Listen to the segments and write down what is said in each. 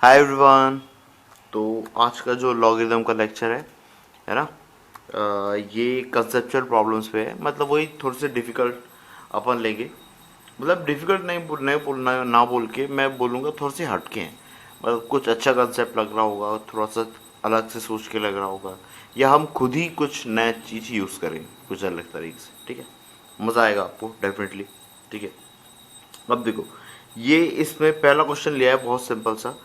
Hi everyone. तो आज का जो लॉगरिदम का लेक्चर है ना, ये कंसेप्चुअल प्रॉब्लम्स पे है। मतलब वही थोड़े से डिफ़िकल्ट अपन लेंगे। मतलब डिफ़िकल्ट नहीं बोलना, ना बोल के मैं बोलूँगा थोड़े से हटके हैं। मतलब कुछ अच्छा कंसेप्ट लग रहा होगा, थोड़ा सा अलग से सोच के लग रहा होगा, या हम खुद ही कुछ नया चीज़ यूज़ करेंगे कुछ अलग तरीके से। ठीक है, मज़ा आएगा आपको डेफिनेटली। ठीक है, अब देखो, ये इसमें पहला क्वेश्चन लिया है बहुत सिंपल सा।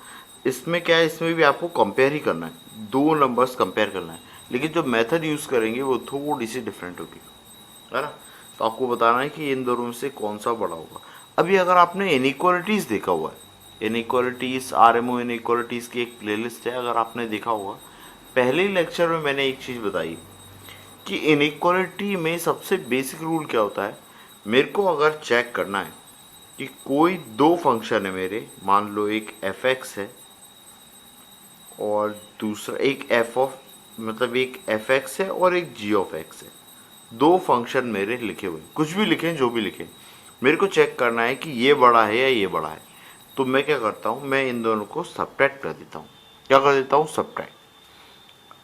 इसमें क्या है, इसमें भी आपको कंपेयर ही करना है, दो नंबर्स कंपेयर करना है, लेकिन जो मेथड यूज़ करेंगे वो थोड़ी सी डिफरेंट होगी, है ना। तो आपको बताना है कि इन दोनों में से कौन सा बड़ा होगा। अभी अगर आपने इनइक्वालिटीज़ देखा हुआ है, इनइक्वालिटीज़ RMO इनइक्वालिटीज़ की एक प्लेलिस्ट है, अगर आपने देखा होगा, पहले ही लेक्चर में मैंने एक चीज़ बताई कि इनइक्वालिटी में सबसे बेसिक रूल क्या होता है। मेरे को अगर चेक करना है कि कोई दो फंक्शन है मेरे, मान लो एक f(x) है और दूसरा एक मतलब एक f(x) है और एक g(x) है। दो फंक्शन मेरे लिखे हुए, कुछ भी लिखें जो भी लिखें, मेरे को चेक करना है कि ये बड़ा है या ये बड़ा है। तो मैं क्या करता हूँ, मैं इन दोनों को सब्ट्रैक्ट कर देता हूँ। क्या कर देता हूँ? सब्ट्रैक्ट।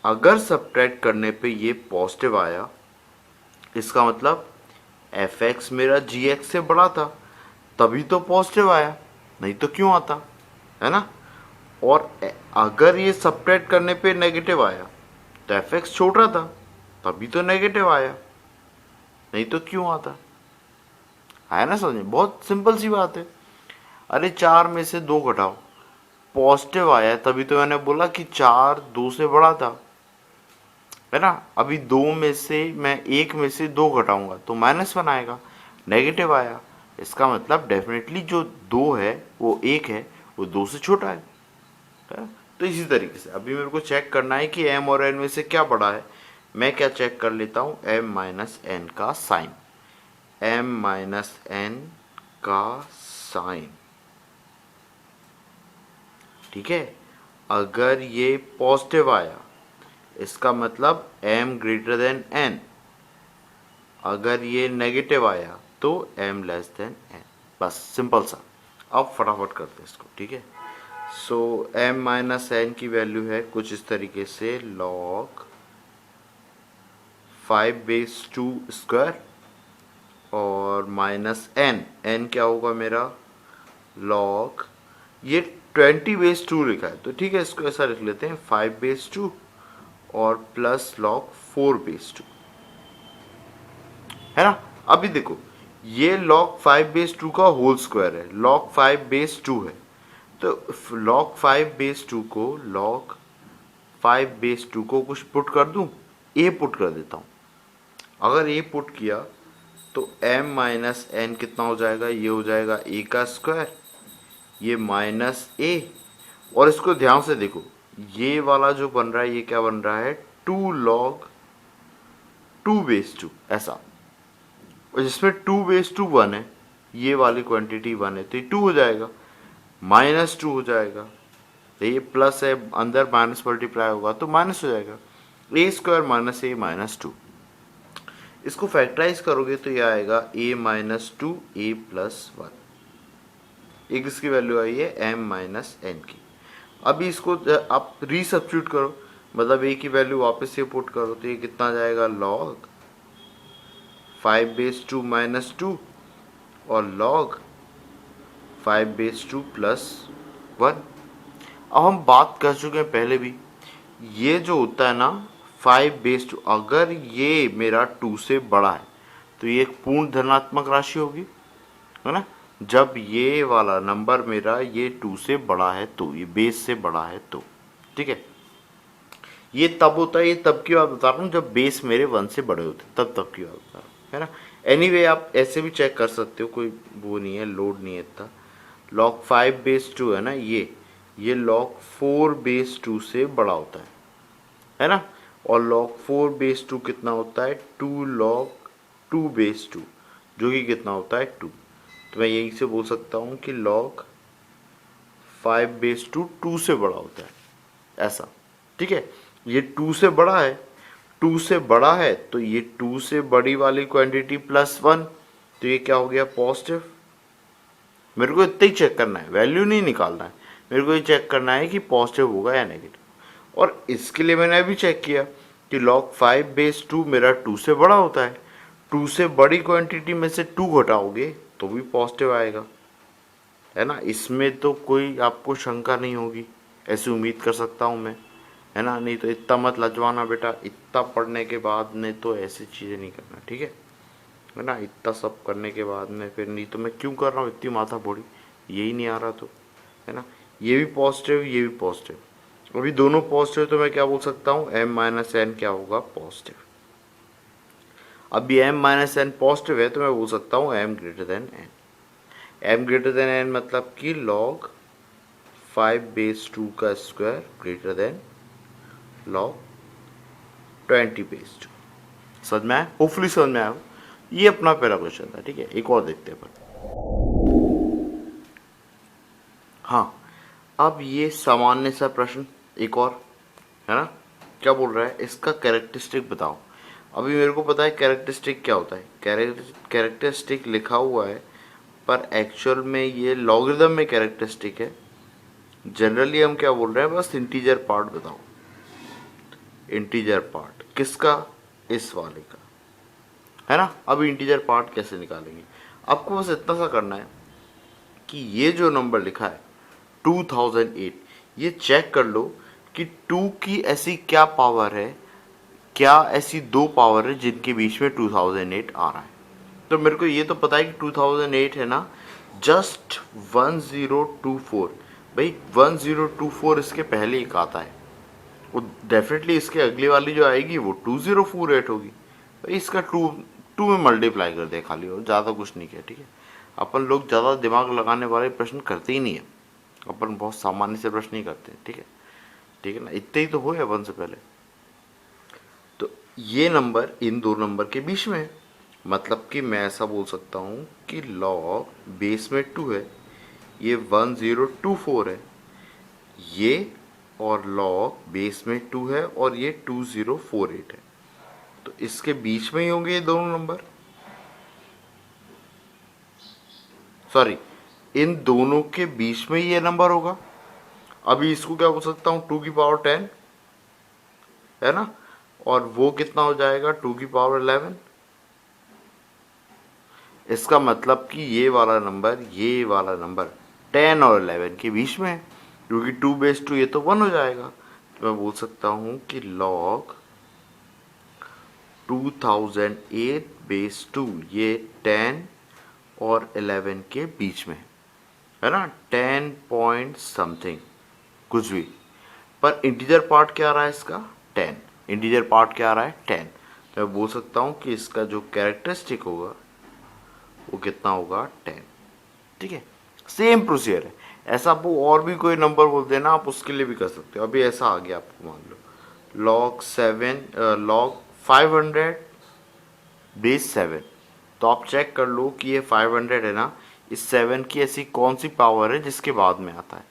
अगर सब्ट्रैक्ट करने पे ये पॉजिटिव आया, इसका मतलब f(x) मेरा g(x) से बड़ा था, तभी तो पॉजिटिव आया, नहीं तो क्यों आता, है ना। और अगर ये सब्ट्रैक्ट करने पे नेगेटिव आया तो f(x) छोटा था, तभी तो नेगेटिव आया, नहीं तो क्यों आता, है ना। समझे, बहुत सिंपल सी बात है। अरे चार में से दो घटाओ, पॉजिटिव आया तभी तो मैंने बोला कि चार दो से बड़ा था, है ना। अभी दो में से मैं एक में से दो घटाऊंगा तो -1 आएगा, नेगेटिव आया, इसका मतलब डेफिनेटली जो दो है वो एक है, वो दो से छोटा है। तो इसी तरीके से अभी मेरे को चेक करना है कि m और n में से क्या बड़ा है। मैं क्या चेक कर लेता हूँ, m-n का साइन, m-n का साइन। ठीक है, अगर ये पॉजिटिव आया इसका मतलब m ग्रेटर देन n, अगर ये नेगेटिव आया तो m लेस देन n। बस सिंपल सा। अब फटाफट करते हैं इसको। ठीक है, सो m-n की वैल्यू है कुछ इस तरीके से, log 5/2 और -n क्या होगा मेरा, log, ये 20/2 लिखा है तो ठीक है, इसको ऐसा लिख लेते हैं 5/2 और प्लस log 4/2, है ना। अभी देखो, ये log 5/2 का होल स्क्वायर है, log 5/2 है, तो log 5/2 को log 5/2 को कुछ पुट कर दूं, a पुट कर देता हूँ। अगर a पुट किया तो m-n कितना हो जाएगा, ये हो जाएगा a का स्क्वायर, ये -a, और इसको ध्यान से देखो, ये वाला जो बन रहा है ये क्या बन रहा है, 2 log 2/2 ऐसा, और जिसमें 2/2 1 है, ये वाली क्वांटिटी 1 है तो ये 2 हो जाएगा, -2 हो जाएगा, तो ये प्लस है, अंदर माइनस मल्टीप्लाई होगा तो माइनस हो जाएगा, a स्क्वायर -a -2। इसको फैक्टराइज करोगे तो ये आएगा a-2 a+1, एक इसकी वैल्यू आई है m-n की। अभी इसको आप रीसब्स्टिट्यूट करो, मतलब a की वैल्यू वापस से पुट करो तो ये कितना आ जाएगा, log 5/2 -2 और log 5/2 +1। अब हम बात कर चुके हैं पहले भी, ये जो होता है ना 5/2, अगर ये मेरा 2 से बड़ा है तो ये एक पूर्ण धनात्मक राशि होगी, है ना। जब ये वाला नंबर मेरा ये 2 से बड़ा है तो, ये बेस से बड़ा है तो, ठीक है। ये तब होता है, ये तब की बात बता रहा हूँ जब बेस मेरे 1 से बड़े होते, तब की बात बता रहा हूँ, है ना। एनीवे आप ऐसे भी चेक कर सकते हो, कोई वो नहीं है, लोड नहीं है इतना। log 5/2 है ना, ये log 4/2 से बड़ा होता है ना। और log 4/2 कितना होता है, 2 log 2/2, जो कि कितना होता है 2। तो मैं यही से बोल सकता हूँ कि log 5/2 2 से बड़ा होता है, ऐसा। ठीक है, ये 2 से बड़ा है, 2 से बड़ा है तो ये 2 से बड़ी वाली क्वांटिटी +1, तो ये क्या हो गया, पॉजिटिव। मेरे को इतना ही चेक करना है, वैल्यू नहीं निकालना है। मेरे को ये चेक करना है कि पॉजिटिव होगा या नेगेटिव। और इसके लिए मैंने अभी चेक किया कि log 5/2 मेरा 2 से बड़ा होता है। 2 से बड़ी क्वांटिटी में से 2 घटाओगे तो भी पॉजिटिव आएगा, है ना। इसमें तो कोई आपको शंका नहीं होगी, ऐसी उम्मीद कर सकता हूँ मैं, है ना। नहीं तो इतना मत लजवाना बेटा, इतना पढ़ने के बाद में तो ऐसी चीज़ें नहीं करना, ठीक है ना। इतना सब करने के बाद में फिर नहीं तो मैं क्यों कर रहा हूँ इतनी माथा फोड़ी, यही नहीं आ रहा तो, है ना। ये भी पॉजिटिव, ये भी पॉजिटिव, अभी दोनों पॉजिटिव, तो मैं क्या बोल सकता हूँ m-n क्या होगा, पॉजिटिव। अभी m-n पॉजिटिव है तो मैं बोल सकता हूँ m>n। m>n मतलब कि log 5/2 का स्क्वायर ग्रेटर देन log 20/2। समझ में आया, होपफुली समझ में आया। ये अपना पहला क्वेश्चन था, ठीक है। एक और देखते हैं अपन। हाँ, अब ये सामान्य सा प्रश्न एक और, है ना। क्या बोल रहा है, इसका कैरेक्टरिस्टिक बताओ। अभी मेरे को पता है कैरेक्टरिस्टिक क्या होता है, कैरेक्टरिस्टिक लिखा हुआ है, पर एक्चुअल में ये लॉगरिदम में कैरेक्टरिस्टिक है। जनरली हम क्या बोल रहे हैं, बस इंटीजर पार्ट बताओ। इंटीजर पार्ट किसका, इस वाले का, है ना। अब इंटीजर पार्ट कैसे निकालेंगे, आपको बस इतना सा करना है कि ये जो नंबर लिखा है 2008, ये चेक कर लो कि 2 की ऐसी क्या पावर है, क्या ऐसी दो पावर है जिनके बीच में 2008 आ रहा है। तो मेरे को ये तो पता है कि 2008 है ना, जस्ट 1024। भाई 1024 इसके पहले एक आता है, वो डेफिनेटली इसके अगली वाली जो आएगी वो 2048 होगी। भाई इसका टू में मल्टीप्लाई कर दे खाली, और ज़्यादा कुछ नहीं किया, ठीक है। अपन लोग ज़्यादा दिमाग लगाने वाले प्रश्न करते ही नहीं है, अपन बहुत सामान्य से प्रश्न ही करते हैं, ठीक है, ठीक है ना। इतने ही तो हुए अपन से पहले। तो ये नंबर इन दो नंबर के बीच में है, मतलब कि मैं ऐसा बोल सकता हूँ कि log बेस में 2 है, ये 1024 है, ये और log बेस में 2 है और ये 2048 है। तो इसके बीच में ही होंगे ये दोनों नंबर, सॉरी, इन दोनों के बीच में ये नंबर होगा। अभी इसको क्या बोल सकता हूँ, 2 की पावर 10, है ना। और वो कितना हो जाएगा, 2 की पावर 11। इसका मतलब कि ये वाला नंबर 10 और 11 के बीच में है, क्योंकि 2/2 ये तो 1 हो जाएगा। तो मैं बोल सकता हूँ कि log 2008/2 ये 10 और 11 के बीच में है ना, 10 पॉइंट समथिंग कुछ भी। पर इंटीजर पार्ट क्या आ रहा है इसका, 10। इंटीजर पार्ट क्या आ रहा है, 10। तो मैं बोल सकता हूँ कि इसका जो कैरेक्टरिस्टिक होगा वो कितना होगा, 10, ठीक है। सेम प्रोसीजर है, ऐसा आपको और भी कोई नंबर बोल देना, आप उसके लिए भी कर सकते हो। अभी ऐसा आ गया आपको, मान लो log 500/7, तो आप चेक कर लो कि ये 500 है ना, इस 7 की ऐसी कौन सी पावर है जिसके बाद में आता है,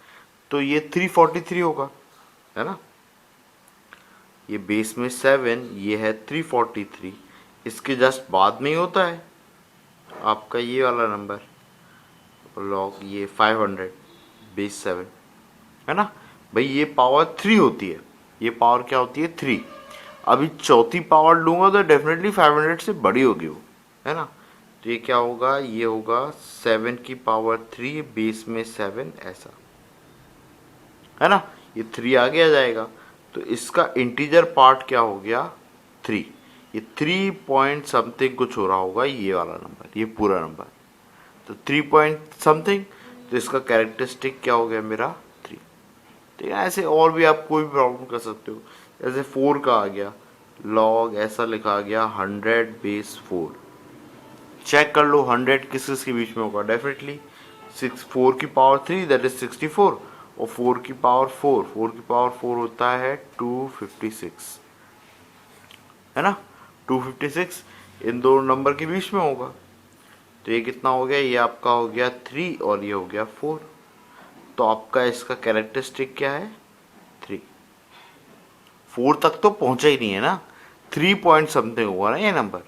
तो ये 343 होगा, है ना। ये बेस में 7, ये है 343, इसके जस्ट बाद में ही होता है आपका ये वाला नंबर, log ये 500/7, है ना। भाई ये पावर 3 होती है, ये पावर क्या होती है, 3। अभी चौथी पावर लूंगा तो डेफिनेटली 500 से बड़ी होगी वो, है ना। तो ये क्या होगा, ये होगा 7 की पावर 3 बेस में 7, ऐसा, है ना। ये 3 आगे आ जाएगा, तो इसका इंटीजर पार्ट क्या हो गया, 3। ये 3 पॉइंट समथिंग कुछ हो रहा होगा, ये वाला नंबर, ये पूरा नंबर, तो 3 पॉइंट समथिंग, तो इसका कैरेक्टरिस्टिक क्या हो गया मेरा, 3, ठीक है। ऐसे और भी आप कोई भी प्रॉब्लम कर सकते हो, जैसे 4 का आ गया, log ऐसा लिखा गया 100/4। चेक कर लो 100 किस किस के बीच में होगा, डेफिनेटली 4 की पावर 3 दैट इज 64, और 4 की पावर 4 होता है 256, है ना। 256 इन दोनों नंबर के बीच में होगा, तो ये कितना हो गया, ये आपका हो गया 3 और ये हो गया 4। तो आपका इसका कैरेक्टरिस्टिक क्या है, 3। 4 तक तो पहुंचा ही नहीं है ना, 3 पॉइंट समथिंग होगा ना ये नंबर।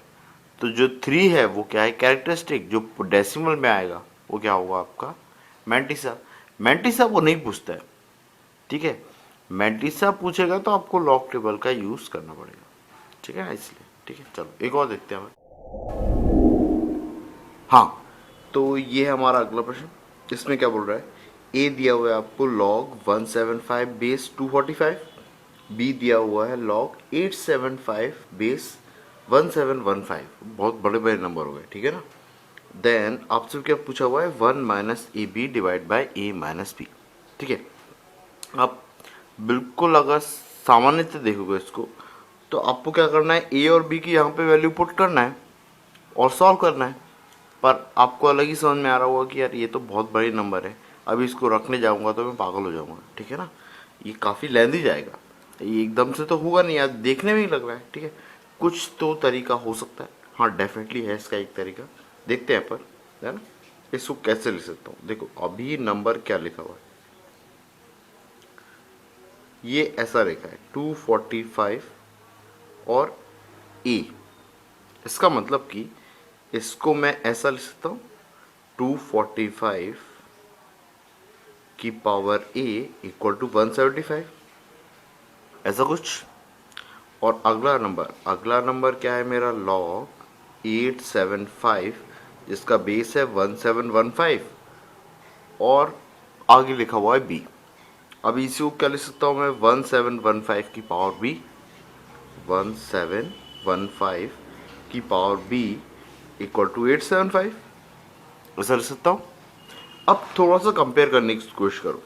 तो जो 3 है वो क्या है, कैरेक्टरिस्टिक, जो डेसिमल में आएगा वो क्या होगा आपका, मैंटिसा। मैंटिसा वो नहीं पूछता है, ठीक है। मैंटिसा पूछेगा तो आपको लॉग टेबल का यूज करना पड़ेगा, ठीक है ना, इसलिए। ठीक है, चलो एक और देखते हैं हम। हाँ, तो ये है हमारा अगला प्रश्न। इसमें क्या बोल रहा है, ए दिया हुआ है आपको लॉग 175 बेस 245, बी दिया हुआ है लॉग 875 बेस 1715। बहुत बड़े बड़े नंबर हो गए, ठीक है ना। देन आपसे क्या पूछा हुआ है, 1 minus A B divide by A minus B, ठीक है। आप बिल्कुल अगर सामान्यतः देखोगे इसको, तो आपको क्या करना है, ए और बी की यहाँ पे वैल्यू पुट करना है और सॉल्व करना है। पर आपको अलग ही समझ में आ रहा होगा कि यार ये तो बहुत बड़ी नंबर है, अभी इसको रखने जाऊंगा तो मैं पागल हो जाऊंगा, ठीक है ना, ये काफ़ी लेंदी जाएगा, ये एकदम से तो होगा नहीं यार, देखने में ही लग रहा है, ठीक है। कुछ तो तरीका हो सकता है, हाँ डेफिनेटली है इसका एक तरीका, देखते हैं पर, है ना। इसको कैसे लिख सकता हूँ, देखो अभी नंबर क्या लिखा हुआ है, ये ऐसा लिखा है 245 और ए, इसका मतलब कि इसको मैं ऐसा लिख सकता हूँ 245 की पावर ए इक्वल टू 175, ऐसा कुछ। और अगला नंबर क्या है मेरा, लॉग 875 जिसका बेस है 1715 और आगे लिखा हुआ है बी। अब इसी को क्या लिख सकता हूँ मैं, 1715 की पावर बी, 1715 की पावर बी इक्वल टू 875, ऐसा लिख सकता हूँ। अब थोड़ा सा कंपेयर करने की कोशिश करो,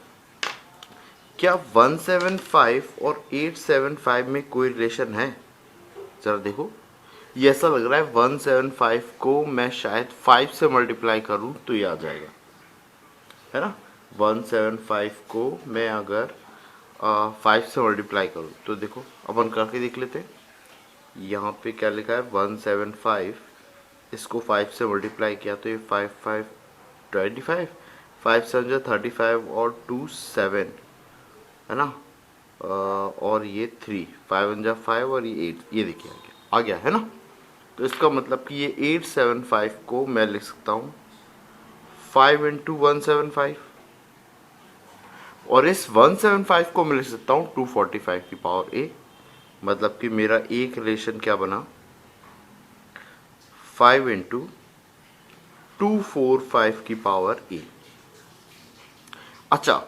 क्या 175 और 875 में कोई रिलेशन है, जरा देखो। ये ऐसा लग रहा है 175 को मैं शायद 5 से मल्टीप्लाई करूं तो ये आ जाएगा, है ना। 175 को मैं अगर 5 से मल्टीप्लाई करूं तो देखो, अपन करके देख लेते हैं। यहाँ पे क्या लिखा है 175, इसको 5 से मल्टीप्लाई किया तो ये 5 5 25, 5 7 35 और 2 7, है ना। और ये 3 5 1 5 और ये 8, ये देखिए आ गया है ना। तो इसका मतलब कि ये 875 को मैं लिख सकता हूँ 5 इंटू 175, और इस 175 को मैं लिख सकता हूँ 245 की पावर ए। मतलब कि मेरा एक रिलेशन क्या बना, 5 इंटू 245 की पावर ए। अच्छा,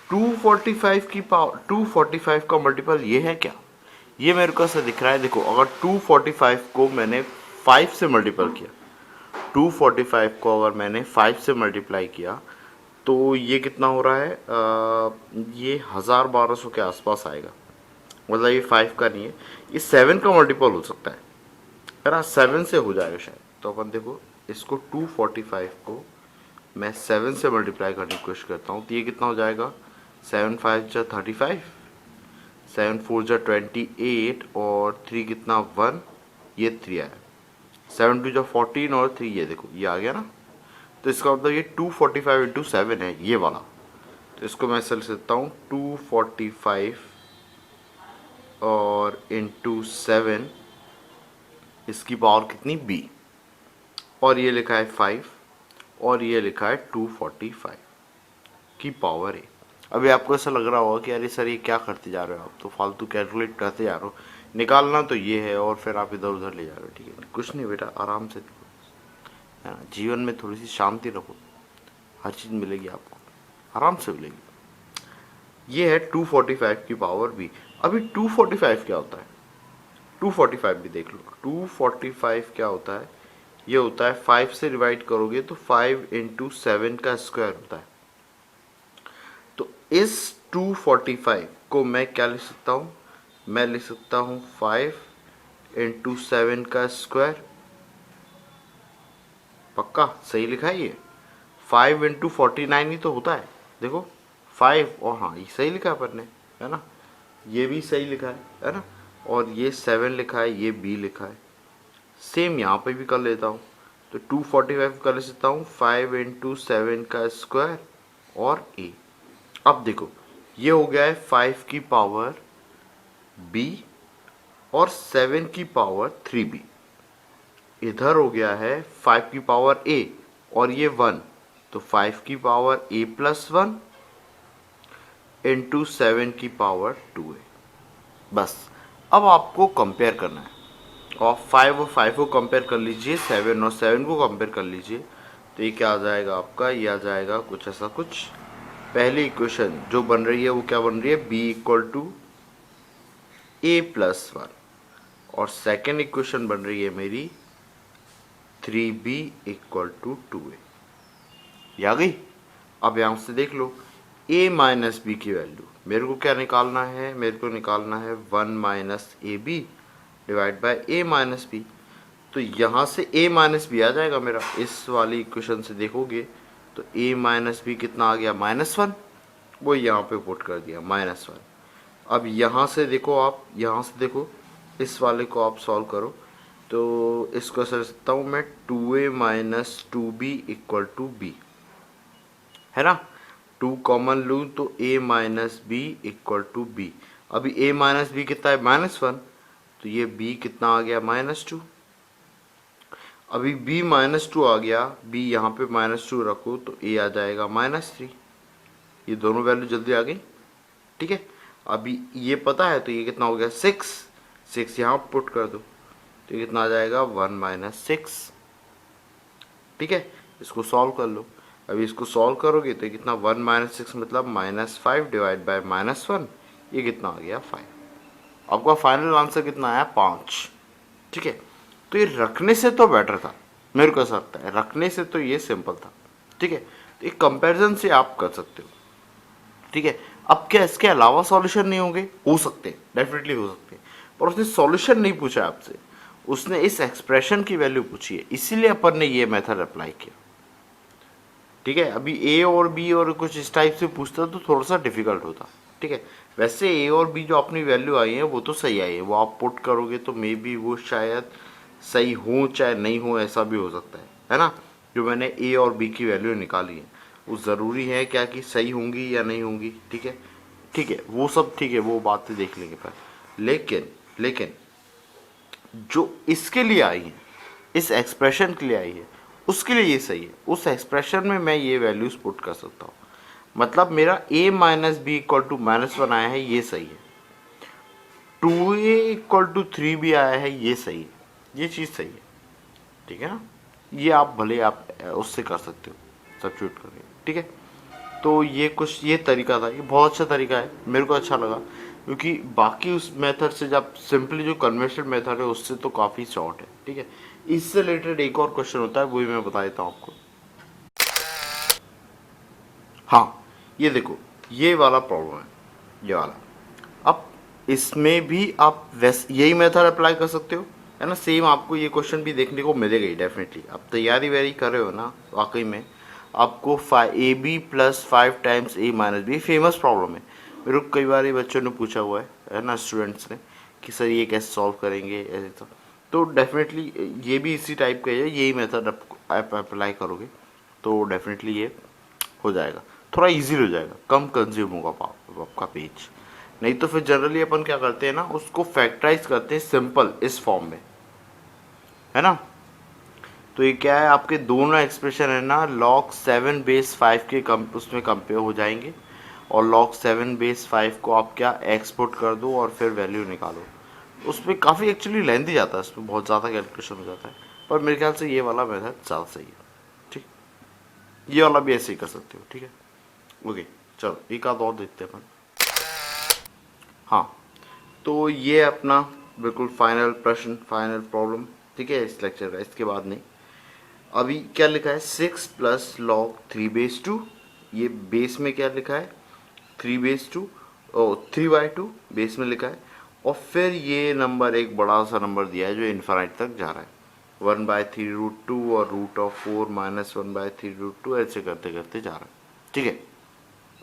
245 की पावर 245 का मल्टीपल ये है क्या, ये मेरे को ऐसा दिख रहा है। देखो अगर 245 को मैंने 5 से मल्टीपल किया, 245 को अगर मैंने 5 से मल्टीप्लाई किया तो ये कितना हो रहा है, ये 1200 के आसपास आएगा। मतलब ये 5 का नहीं है, ये 7 का मल्टीपल हो सकता है ना, 7 से हो जाएगा शायद। तो अपन देखो इसको 245 को मैं 7 से मल्टीप्लाई करने की कोशिश करता हूँ तो ये कितना हो जाएगा, 7 5 जा 35, 7 4 जा 28 और 3 कितना 1, ये 3 आया, 7 2 जा 14 और 3 ये देखो ये आ गया ना। तो इसका मतलब ये 245 इंटू 7 है ये वाला। तो इसको मैं ऐसे लिख सकता हूँ 245 और इंटू 7, इसकी पावर कितनी b, और ये लिखा है 5 और ये लिखा है 245 की पावर a। अभी आपको ऐसा लग रहा होगा कि अरे सर ये क्या करते जा रहे हो, आप तो फालतू कैलकुलेट करते जा रहे हो, निकालना तो ये है और फिर आप इधर उधर ले जा रहे हो। ठीक है, कुछ नहीं बेटा, आराम से है ना, जीवन में थोड़ी सी शांति रखो, हर चीज़ मिलेगी आपको, आराम से मिलेगी। ये है 245 की पावर b। अभी 245 क्या होता है, 245 भी देख लो। 245 क्या होता है, ये होता है 5 से डिवाइड करोगे तो 5 इंटू 7 का स्क्वायर होता है। तो इस 245 को मैं क्या लिख सकता हूँ, मैं लिख सकता हूँ 5 इंटू 7 का स्क्वायर। पक्का सही लिखा है ये, 5 इंटू 49 ही तो होता है, देखो 5, और हाँ ये सही लिखा है अपन ने, है ना, ये भी सही लिखा है ना, और ये 7 लिखा है, ये b लिखा है। सेम यहाँ पे भी कर लेता हूँ, तो 245 कर ले सकता हूँ 5 इंटू 7 का स्क्वायर और a। अब देखो ये हो गया है 5 की पावर b और 7 की पावर 3b। इधर हो गया है 5 की पावर a और ये 1, तो 5 की पावर a प्लस 1 इंटू 7 की पावर 2 है। बस अब आपको कंपेयर करना है, और 5 और 5 को कंपेयर कर लीजिए, 7 और 7 को कंपेयर कर लीजिए, तो ये क्या आ जाएगा आपका, ये आ जाएगा कुछ ऐसा कुछ। पहली इक्वेशन जो बन रही है वो क्या बन रही है, B equal to A plus 1, और सेकेंड इक्वेशन बन रही है मेरी 3b इक्वल टू 2a। ये आ गई। अब यहाँ से देख लो, a माइनस बी की वैल्यू मेरे को क्या निकालना है, मेरे को निकालना है 1 minus A B divide by a minus B. तो यहाँ से a माइनस बी आ जाएगा मेरा, इस वाली इक्वेशन से देखोगे तो a माइनस बी कितना आ गया, -1, वो यहाँ पे पुट कर दिया -1। अब यहाँ से देखो, आप यहाँ से देखो, इस वाले को आप सॉल्व करो, तो इसको कर सकता हूँ मैं 2a minus 2b equal to B, है ना। 2 कॉमन लूँ तो a minus B equal to B. अभी a माइनस बी कितना है, -1, तो ये b कितना आ गया, -2। अभी b -2 आ गया, b यहाँ पे -2 रखो तो a आ जाएगा -3। ये दोनों वैल्यू जल्दी आ गई, ठीक है। अभी ये पता है तो ये कितना हो गया, 6 यहाँ पुट कर दो, तो ये कितना आ जाएगा, 1 माइनस 6, ठीक है। इसको सॉल्व कर लो। अभी इसको सॉल्व करोगे तो ये कितना, 1 माइनस 6 मतलब -5 डिवाइड बाय -1, ये कितना आ गया, 5। आपका फाइनल आंसर कितना आया, 5, ठीक है। तो ये रखने से तो बेटर था, मेरे को ऐसा लगता है, रखने से तो ये सिंपल था, ठीक है। तो एक कंपैरिजन से आप कर सकते हो, ठीक है। अब क्या इसके अलावा सॉल्यूशन नहीं होंगे, हो सकते हैं, डेफिनेटली हो सकते हैं, पर उसने सॉल्यूशन नहीं पूछा आपसे, उसने इस एक्सप्रेशन की वैल्यू पूछी है, इसीलिए अपन ने ये मेथड अप्लाई किया, ठीक है। अभी ए और बी और कुछ इस टाइप से पूछता तो थोड़ा सा डिफिकल्ट होता, ठीक है। वैसे ए और बी जो अपनी वैल्यू आई है वो तो सही आई है, वो आप पुट करोगे तो मे बी वो शायद सही हो चाहे नहीं हो, ऐसा भी हो सकता है ना। जो मैंने ए और बी की वैल्यू निकाली है वो ज़रूरी है क्या कि सही होंगी या नहीं होंगी, ठीक है, ठीक है, वो सब ठीक है, वो बातें देख लेंगे पर लेकिन जो इसके लिए आई है, इस एक्सप्रेशन के लिए आई है, उसके लिए ये सही है। उस एक्सप्रेशन में मैं ये वैल्यूज पुट कर सकता हूँ, मतलब मेरा a minus B equal to -1 आया है, ये सही है। 2a इक्वल टू 3b आया है, ये सही है, ये चीज़ सही है, ठीक है ना। ये आप भले आप उससे कर सकते हो सब्स्टिट्यूट करके, ठीक है। तो ये कुछ ये तरीका था, ये बहुत अच्छा तरीका है, मेरे को अच्छा लगा, क्योंकि बाकी उस मेथड से जब सिंपली जो कन्वेंशनल मेथड है उससे तो काफ़ी शॉर्ट है, ठीक है। इससे रिलेटेड एक और क्वेश्चन होता है, वो भी मैं बता देता हूँ आपको। हाँ, ये देखो, ये वाला प्रॉब्लम है, ये वाला। अब इसमें भी आप वैसे यही मेथड अप्लाई कर सकते हो, है ना। सेम आपको ये क्वेश्चन भी देखने को मिलेगा ही डेफिनेटली, आप तैयारी वैयारी कर रहे हो ना, वाकई में आपको AB plus 5 times A minus B, famous problem है, मेरे को कई बार ये बच्चों ने पूछा हुआ है ना, स्टूडेंट्स ने, कि सर ये कैसे सॉल्व करेंगे, ऐसे तो डेफिनेटली ये भी इसी टाइप का है, यही मेथड आप अप्लाई करोगे तो डेफिनेटली ये हो जाएगा, थोड़ा इजी हो जाएगा, कम कंज्यूम होगा आपका पेज। नहीं तो फिर जनरली अपन क्या करते हैं ना, उसको फैक्टराइज करते हैं सिंपल इस फॉर्म में, है ना। तो ये क्या है, आपके दोनों एक्सप्रेशन है ना, log 7 बेस 5 के उसमें कंपेयर हो जाएंगे, और log 7 बेस 5 को आप क्या एक्सपोर्ट कर दो और फिर वैल्यू निकालो। उसमें काफ़ी एक्चुअली लेंथी जाता है, उसमें बहुत ज़्यादा कैलकुलेशन हो जाता है, पर मेरे ख्याल से ये वाला मेथड ज़्यादा सही है, ठीक। ये वाला भी ऐसे ही कर सकते हो, ठीक है। ओके, चलो एक आध और देखते हैं अपन। हाँ, तो ये अपना बिल्कुल फाइनल प्रश्न, फाइनल प्रॉब्लम, ठीक है, इस लेक्चर का, इसके बाद नहीं। अभी क्या लिखा है, 6 प्लस लॉग 3/2, ये बेस में क्या लिखा है, 3/2, ओ 3/2 बेस में लिखा है, और फिर ये नंबर एक बड़ा सा नंबर दिया है जो इन्फाइनाइट तक जा रहा है, 1/3√2 और √4 माइनस 1/3√2, ऐसे करते करते जा रहा है, ठीक है।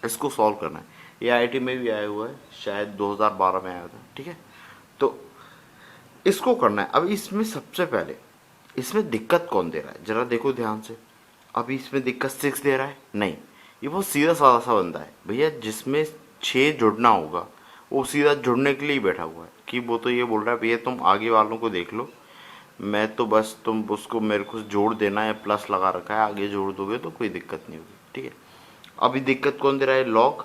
इसको सॉल्व करना है, ये IIT में भी आया हुआ है, शायद 2012 में आया था, ठीक है। तो इसको करना है। अब इसमें सबसे पहले इसमें दिक्कत कौन दे रहा है, जरा देखो ध्यान से। अभी इसमें दिक्कत 6 दे रहा है, नहीं, ये बहुत सीधा साधा सा बंदा है भैया, जिसमें 6 जुड़ना होगा वो सीधा जुड़ने के लिए ही बैठा हुआ है, कि वो तो ये बोल रहा है भैया तुम आगे वालों को देख लो, मैं तो बस तुम उसको मेरे को जोड़ देना है, प्लस लगा रखा है, आगे जोड़ दोगे तो कोई दिक्कत नहीं होगी, ठीक है। अभी दिक्कत कौन दे रहा है, लॉग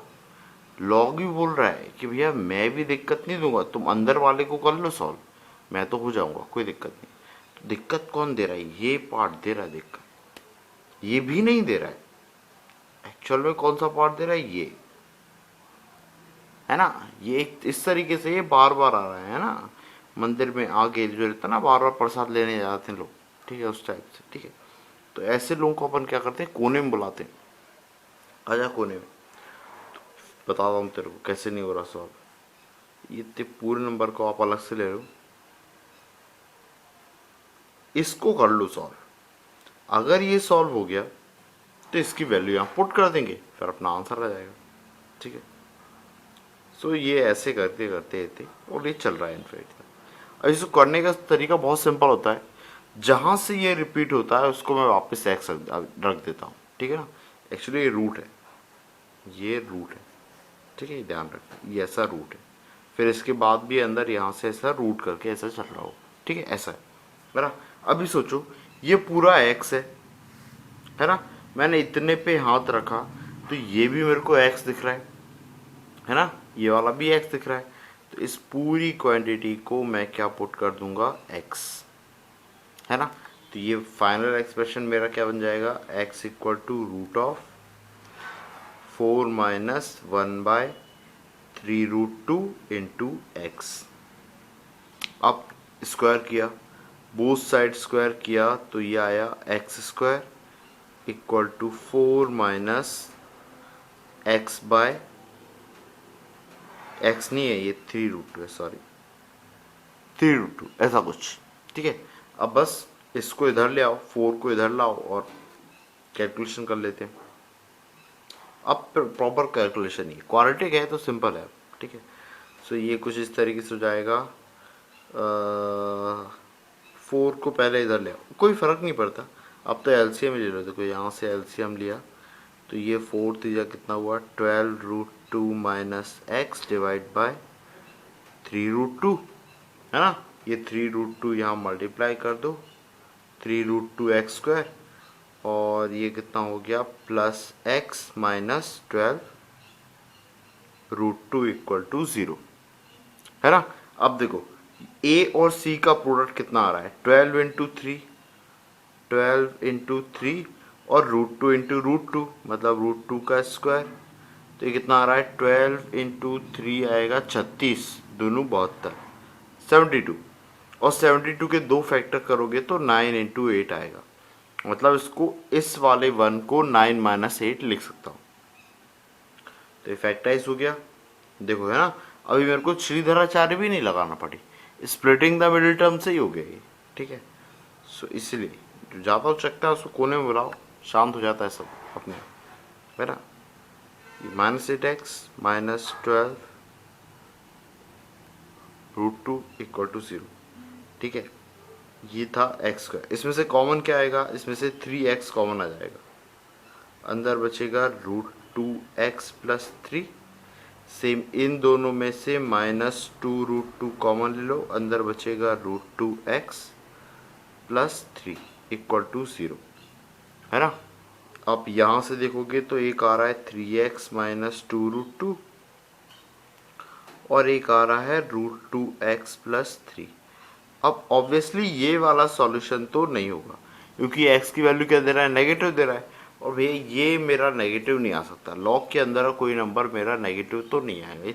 लॉग भी बोल रहा है कि भैया मैं भी दिक्कत नहीं दूंगा, तुम अंदर वाले को कर लो सॉल्व, मैं तो हो जाऊंगा, कोई दिक्कत नहीं। तो दिक्कत कौन दे रहा है? ये पार्ट दे रहा है दिक्कत, ये भी नहीं दे रहा है। एक्चुअल में कौन सा पार्ट दे रहा है? ये है ना। ये इस तरीके से ये बार बार आ रहा है ना। मंदिर में आगे जो रहता है ना, बार बार प्रसाद लेने जाते हैं लोग, ठीक है, उस टाइप से, ठीक है। तो ऐसे लोगों को अपन क्या करते हैं, कोने में बुलाते हैं, आजा कोने में। बताता हूँ तेरे को कैसे नहीं हो रहा सॉल्व। ये पूरे नंबर को आप अलग से ले लो, इसको कर लो सॉल्व। अगर ये सॉल्व हो गया तो इसकी वैल्यू यहाँ पुट कर देंगे, फिर अपना आंसर आ जाएगा, ठीक है। सो ये ऐसे करते करते करते और ये चल रहा है इनफैक्ट। अब इसको करने का तरीका बहुत सिंपल होता है। जहाँ से ये रिपीट होता है उसको मैं वापस एक्स रख देता हूँ, ठीक है ना। एक्चुअली ये रूट है, ये रूट है, ठीक है, ध्यान रखना ये ऐसा रूट है। फिर इसके बाद भी अंदर यहाँ से ऐसा रूट करके ऐसा चल रहा हो, ठीक है, ऐसा है ना। अभी सोचो ये पूरा एक्स है ना, मैंने इतने पे हाथ रखा तो ये भी मेरे को एक्स दिख रहा है ना, ये वाला भी एक्स दिख रहा है। तो इस पूरी क्वांटिटी को मैं क्या पुट कर दूंगा, एक्स, है ना। तो ये फाइनल एक्सप्रेशन मेरा क्या बन जाएगा, x equal to root of 4 minus 1/3√2 into X. अब स्क्वायर किया, बोथ साइड स्क्वायर किया तो ये आया X square equal to 4 minus X by X नहीं है, ये 3√2 है, सॉरी 3√2 ऐसा कुछ, ठीक है। अब बस इसको इधर ले आओ, 4 को इधर लाओ और कैलकुलेशन कर लेते हैं। अब प्रॉपर कैलकुलेशन ही क्वाड्रेटिक है तो सिंपल है, ठीक है। सो ये कुछ इस तरीके से हो जाएगा। 4 को पहले इधर ले आओ, कोई फ़र्क नहीं पड़ता, अब तो एलसीएम ले लो। देखो यहाँ से एलसीएम लिया तो ये 4 तीजा कितना हुआ, 12√2 माइनस एक्स डिवाइड बाय 3√2, है ना। ये 3√2 यहाँ मल्टीप्लाई कर दो, 3√2 एक्स स्क्वायर, और ये कितना हो गया, plus X minus 12√2 equal to 0, है ना। अब देखो ए और सी का प्रोडक्ट कितना आ रहा है, 12 इंटू 3 और √2 मतलब √2 का स्क्वायर। तो ये कितना आ रहा है, 12 इंटू 3 आएगा 36, दोनों 72, 72। और 72 के 2 फैक्टर करोगे तो 9 इंटू 8 आएगा। मतलब इसको, इस वाले 1 को 9 माइनस 8 लिख सकता हूँ। तो ये फैक्टराइज हो गया, देखो, है ना। अभी मेरे को श्रीधराचार्य भी नहीं लगाना पड़ी, स्प्लिटिंग द मिडिल टर्म से ही हो गया ये, ठीक है। सो इसलिए जो ज़्यादा हो सकता है उसको कोने में बुलाओ, शांत हो जाता है सब अपने, है ना। -8x माइनस 12√2 इक्वल टू 0, ठीक है। ये था एक्स का, इसमें से कॉमन क्या आएगा, इसमें से 3x कॉमन आ जाएगा, अंदर बचेगा √2x प्लस 3। सेम इन दोनों में से -2√2 कॉमन ले लो, अंदर बचेगा √2x प्लस 3 इक्वल टू 0, है ना। अब यहाँ से देखोगे तो एक आ रहा है 3x माइनस 2√2 और एक आ रहा है √2x प्लस 3। अब ऑब्वियसली ये वाला सॉल्यूशन तो नहीं होगा क्योंकि x की वैल्यू क्या दे रहा है, नेगेटिव दे रहा है, और भैया ये मेरा नेगेटिव नहीं आ सकता, लॉग के अंदर कोई नंबर मेरा नेगेटिव तो नहीं आएगा।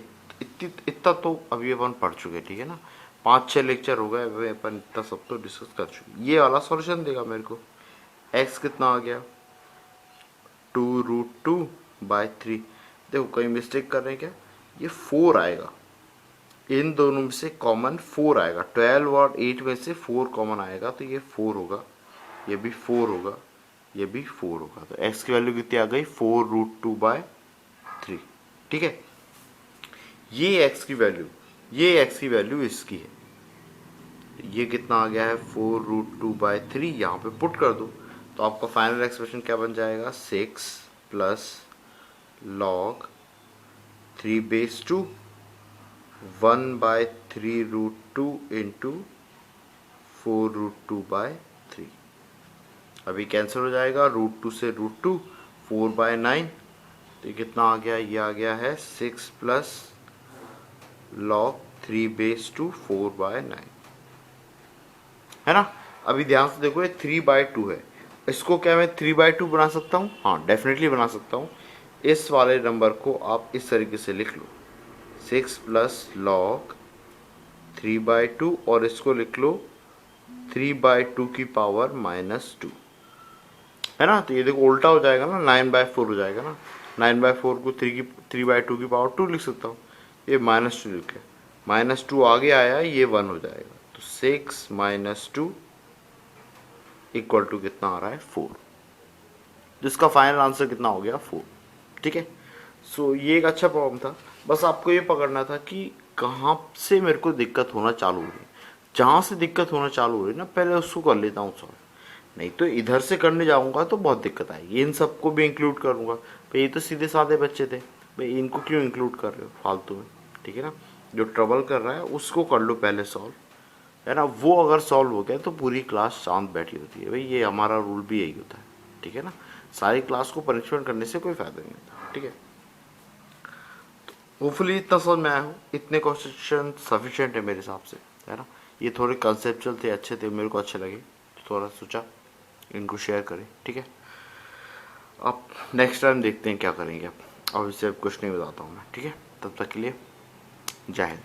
इतना तो अभी अपन पढ़ चुके, ठीक है ना, 5-6 लेक्चर हो गए अपन इतना सब तो डिस्कस कर चुके। ये वाला सॉल्यूशन देगा मेरे को, x कितना आ गया, 2√2/3। देखो कहीं मिस्टेक कर रहे हैं क्या, ये 4 आएगा, इन दोनों में से कॉमन 4 आएगा, 12 और 8 में से 4 कॉमन आएगा तो ये 4 होगा, ये भी 4 होगा, ये भी 4 होगा। तो x की वैल्यू कितनी आ गई, 4√2/3, ठीक है। ये x की वैल्यू, ये x की वैल्यू इसकी है, ये कितना आ गया है 4√2/3, यहाँ पे पुट कर दो तो आपका फाइनल एक्सप्रेशन क्या बन जाएगा, 6 प्लस लॉग 3/2 1/3√2 इंटू 4√2/3। अभी कैंसिल हो जाएगा, √2 से √2, 4/9, तो तो ये कितना आ गया, ये आ गया है 6 प्लस log 3/4/9, है ना। अभी ध्यान से देखो, ये 3/2 है, इसको क्या मैं 3/2 बना सकता हूँ? हाँ डेफिनेटली बना सकता हूँ। इस वाले नंबर को आप इस तरीके से लिख लो, 6 प्लस log 3/2, और इसको लिख लो 3/2 की पावर -2, है ना। तो ये देखो उल्टा हो जाएगा ना, 9/4 हो जाएगा ना। 9/4 को 3/2 की पावर 2 लिख सकता हूँ, ये -2 लिख के, -2 आगे आया, ये 1 हो जाएगा। तो 6 - 2 इक्वल टू कितना आ रहा है, 4। जिसका फाइनल आंसर कितना हो गया, 4। ठीक है। सो ये एक अच्छा प्रॉब्लम था। बस आपको ये पकड़ना था कि कहाँ से मेरे को दिक्कत होना चालू हो रही है। जहाँ से दिक्कत होना चालू हो रही है ना, पहले उसको कर लेता हूँ सॉल्व, नहीं तो इधर से करने जाऊँगा तो बहुत दिक्कत आएगी। इन सबको भी इंक्लूड करूँगा, भाई ये तो सीधे साधे बच्चे थे, भाई इनको क्यों इंक्लूड कर रहे हो फालतू में। ठीक है ना, जो ट्रबल कर रहा है उसको कर लो पहले सॉल्व, है ना। वो अगर सॉल्व हो गया तो पूरी क्लास शांत बैठी होती है। भाई ये हमारा रूल भी यही होता है। ठीक है ना, सारी क्लास को पनिशमेंट करने से कोई फायदा नहीं होता। ठीक है, होपफुली इतना समझ में आया हो, इतने क्वेश्चन सफिशिएंट है मेरे हिसाब से, है ना। ये थोड़े कंसेप्चुअल थे, अच्छे थे, मेरे को अच्छे लगे, तो थोड़ा सोचा इनको शेयर करें। ठीक है, अब नेक्स्ट टाइम देखते हैं क्या करेंगे। अब इससे कुछ नहीं बताता हूँ मैं। ठीक है, तब तक के लिए जय हिंद।